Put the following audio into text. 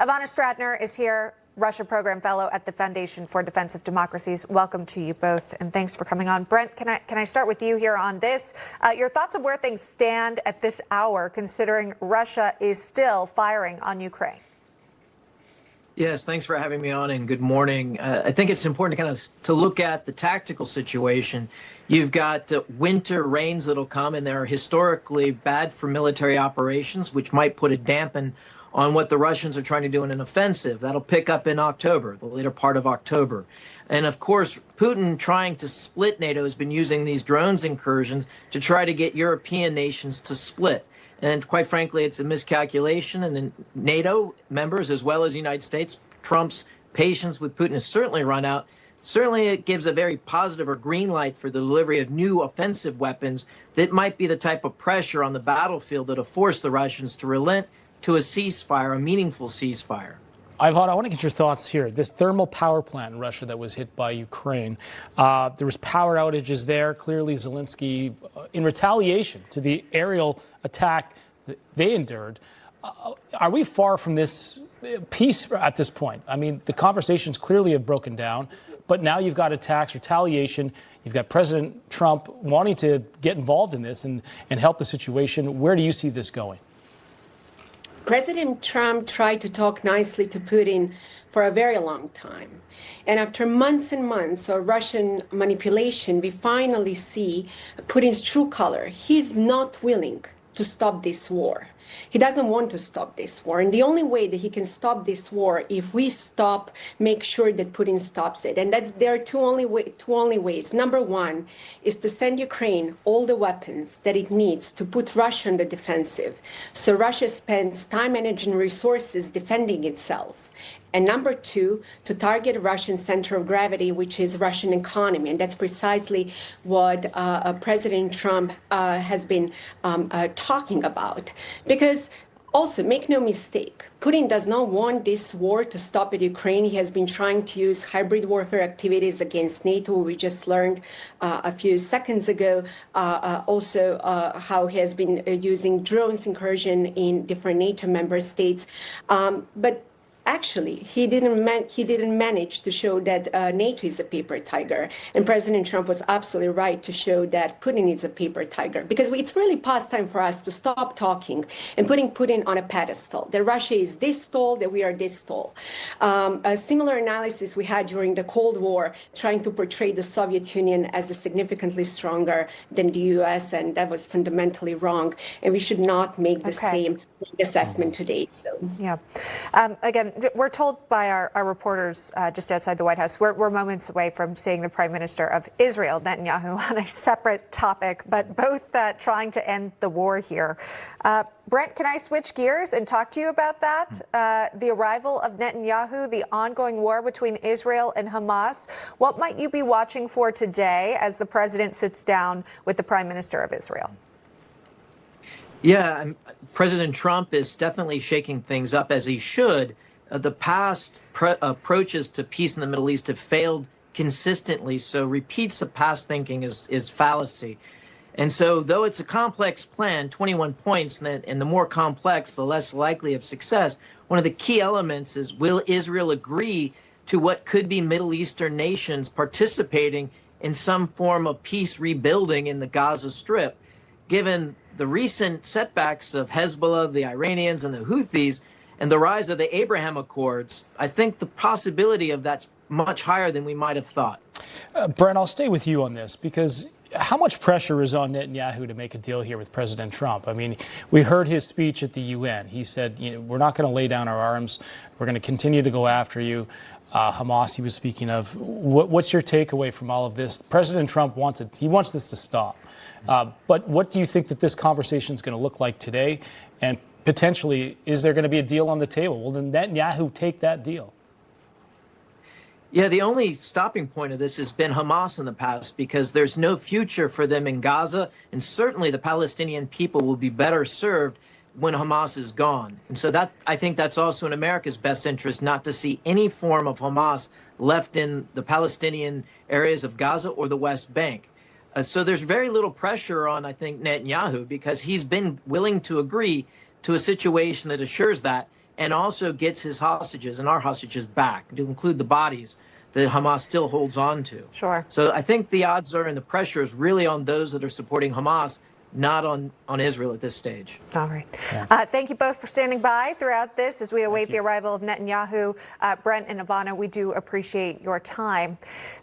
Ivana Stradner is here, Russia Program Fellow at the Foundation for Defense of Democracies. Welcome to you both, and thanks for coming on. Brent, can I start with you here on this? Your thoughts of where things stand at this hour, considering Russia is still firing on Ukraine? Yes, thanks for having me on, and good morning. I think it's important to look at the tactical situation. You've got winter rains that'll come, and they're historically bad for military operations, which might put a dampen on what the Russians are trying to do in an offensive. That'll pick up in October, the later part of October. And of course, Putin, trying to split NATO, has been using these drones incursions to try to get European nations to split. And quite frankly, it's a miscalculation. And then NATO members, as well as the United States, Trump's patience with Putin has certainly run out. Certainly, it gives a very positive or green light for the delivery of new offensive weapons that might be the type of pressure on the battlefield that'll force the Russians to relent to a ceasefire, a meaningful ceasefire. Ivana, I want to get your thoughts here. This thermal power plant in Russia that was hit by Ukraine, there was power outages there. Clearly, Zelensky, in retaliation to the aerial attack that they endured, are we far from this peace at this point? I mean, the conversations clearly have broken down, but now you've got attacks, retaliation. You've got President Trump wanting to get involved in this and help the situation. Where do you see this going? President Trump tried to talk nicely to Putin for a very long time. And after months and months of Russian manipulation, we finally see Putin's true color. He's not willing to stop this war. He doesn't want to stop this war. And the only way that he can stop this war, if we make sure that Putin stops it. And there are two only ways. Number one is to send Ukraine all the weapons that it needs to put Russia on the defensive. So Russia spends time, energy, and resources defending itself. And number two, to target Russian center of gravity, which is Russian economy. And that's precisely what President Trump has been talking about. Because also, make no mistake, Putin does not want this war to stop at Ukraine. He has been trying to use hybrid warfare activities against NATO. We just learned a few seconds ago also how he has been using drones incursion in different NATO member states. But actually, he didn't manage to show that NATO is a paper tiger. And President Trump was absolutely right to show that Putin is a paper tiger. Because it's really past time for us to stop talking and putting Putin on a pedestal. That Russia is this tall, that we are this tall. A similar analysis we had during the Cold War, trying to portray the Soviet Union as a significantly stronger than the U.S., and that was fundamentally wrong. And we should not make the same assessment today. So, yeah. Again, we're told by our reporters just outside the White House, we're moments away from seeing the Prime Minister of Israel, Netanyahu, on a separate topic, but both trying to end the war here. Brent, can I switch gears and talk to you about that? The arrival of Netanyahu, the ongoing war between Israel and Hamas. What might you be watching for today as the president sits down with the Prime Minister of Israel? Yeah, President Trump is definitely shaking things up, as he should. The past approaches to peace in the Middle East have failed consistently, so repeats of past thinking is fallacy. And so, though it's a complex plan, 21 points, and the more complex, the less likely of success, one of the key elements is, will Israel agree to what could be Middle Eastern nations participating in some form of peace rebuilding in the Gaza Strip, given the recent setbacks of Hezbollah, the Iranians, and the Houthis, and the rise of the Abraham Accords? I think the possibility of that's much higher than we might have thought. Brent, I'll stay with you on this, because how much pressure is on Netanyahu to make a deal here with President Trump? I mean, we heard his speech at the UN. He said, we're not going to lay down our arms. We're going to continue to go after you. Hamas, he was speaking of. What's your takeaway from all of this? President Trump wants this to stop. But what do you think that this conversation is going to look like today? And potentially, is there going to be a deal on the table? Will Netanyahu take that deal? Yeah, the only stopping point of this has been Hamas in the past, because there's no future for them in Gaza. And certainly the Palestinian people will be better served when Hamas is gone. And so I think that's also in America's best interest, not to see any form of Hamas left in the Palestinian areas of Gaza or the West Bank. So there's very little pressure on, I think, Netanyahu, because he's been willing to agree to a situation that assures that. and also gets his hostages and our hostages back, to include the bodies that Hamas still holds on to. Sure. So I think the odds are, and the pressure is really on those that are supporting Hamas, not on Israel at this stage. All right. Thank you both for standing by throughout this as we await the arrival of Netanyahu. Brent and Ivana, we do appreciate your time.